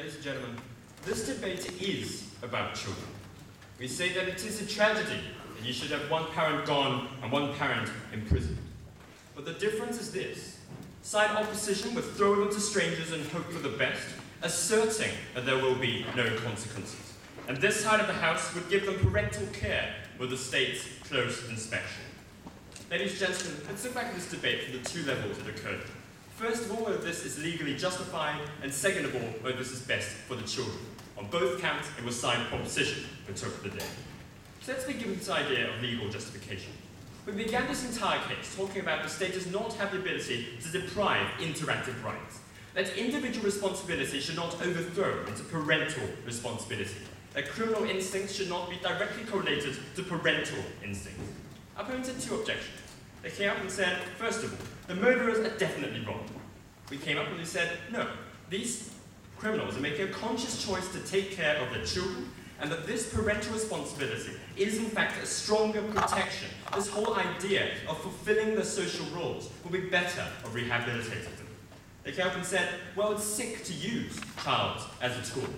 ladies and gentlemen, this debate is about children. We say that it is a tragedy that you should have one parent gone and one parent imprisoned. But the difference is this. Side opposition would throw them to strangers and hope for the best, asserting that there will be no consequences. And this side of the House would give them parental care with the state's close inspection. Ladies and gentlemen, let's look back at this debate from the two levels it occurred. First of all, whether this is legally justified, and second of all, whether this is best for the children. On both counts, it was side proposition that took the day. So let's begin with this idea of legal justification. We began this entire case talking about the state does not have the ability to deprive interactive rights. That individual responsibility should not overthrow into parental responsibility. That criminal instincts should not be directly correlated to parental instincts. Our opponents had two objections. They came up and said, first of all, the murderers are definitely wrong. We came up and we said, no, these criminals are making a conscious choice to take care of their children, and that this parental responsibility is in fact a stronger protection. This whole idea of fulfilling their social roles will be better of rehabilitating them. They came up and said, well, it's sick to use child as a tool.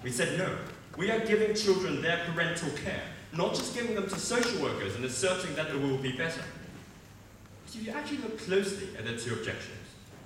We said, no, we are giving children their parental care, not just giving them to social workers and asserting that it will be better. If you actually look closely at their two objections,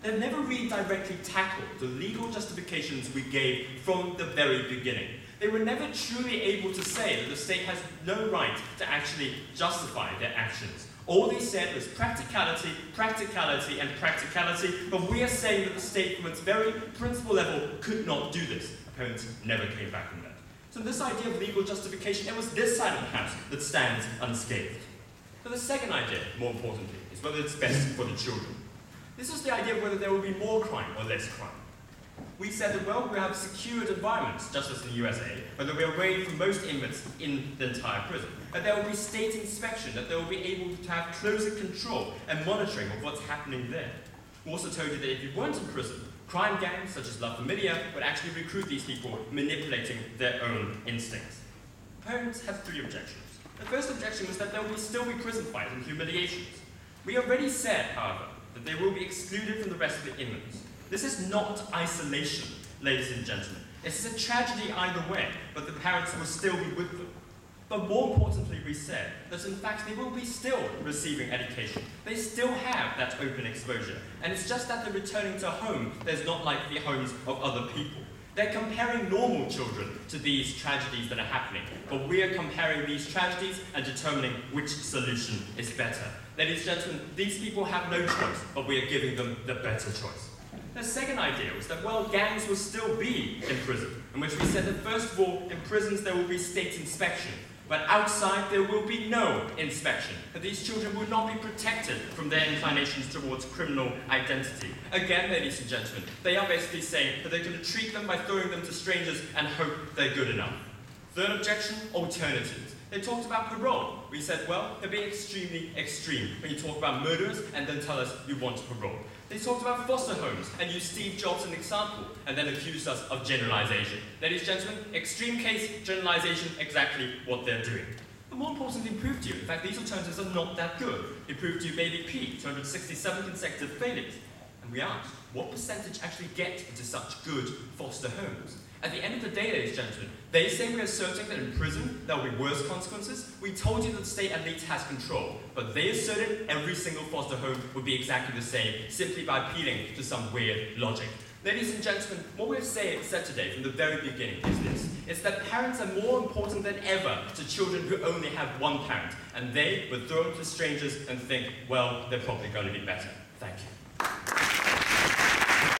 they've never really directly tackled the legal justifications we gave from the very beginning. They were never truly able to say that the state has no right to actually justify their actions. All they said was practicality, practicality, and practicality, but we are saying that the state from its very principle level could not do this. Opponents never came back on that. So this idea of legal justification, it was this side of the House that stands unscathed. But the second idea, more importantly, is whether it's best for the children. This was the idea of whether there will be more crime or less crime. We said that, well, we have secured environments, just as in the USA, but that we are away from most inmates in the entire prison. That there will be state inspection, that they will be able to have closer control and monitoring of what's happening there. We also told you that if you weren't in prison, crime gangs such as La Familia would actually recruit these people, manipulating their own instincts. Opponents have three objections. The first objection was that there will still be prison fights and humiliations. We already said, however, that they will be excluded from the rest of the inmates. This is not isolation, ladies and gentlemen. This is a tragedy either way, but the parents will still be with them. But more importantly, we said that in fact they will be still receiving education. They still have that open exposure. And it's just that they're returning to a home that's not like the homes of other people. They're comparing normal children to these tragedies that are happening, but we are comparing these tragedies and determining which solution is better. Ladies and gentlemen, these people have no choice, but we are giving them the better choice. The second idea was that, well, gangs will still be in prison, in which we said that first of all, in prisons there will be state inspection, but outside there will be no inspection, that these children will not be protected from their inclinations towards criminal identity. Again, ladies and gentlemen, they are basically saying that they're going to treat them by throwing them to strangers and hope they're good enough. Third objection, alternatives. They talked about parole. We said, well, they're being extremely extreme when you talk about murderers and then tell us you want parole. They talked about foster homes and used Steve Jobs as an example and then accused us of generalization. Ladies and gentlemen, extreme case, generalization, exactly what they're doing. But more importantly, proved to you, in fact, these alternatives are not that good. It proved to you baby P, 267 consecutive failures. And we asked, what percentage actually get into such good foster homes? At the end of the day, ladies and gentlemen, they say we're asserting that in prison there will be worse consequences. We told you that the state at least has control, but they asserted every single foster home would be exactly the same, simply by appealing to some weird logic. Ladies and gentlemen, what we've said today from the very beginning is this. It's that parents are more important than ever to children who only have one parent, and they were thrown to strangers and think, well, they're probably going to be better. Thank you.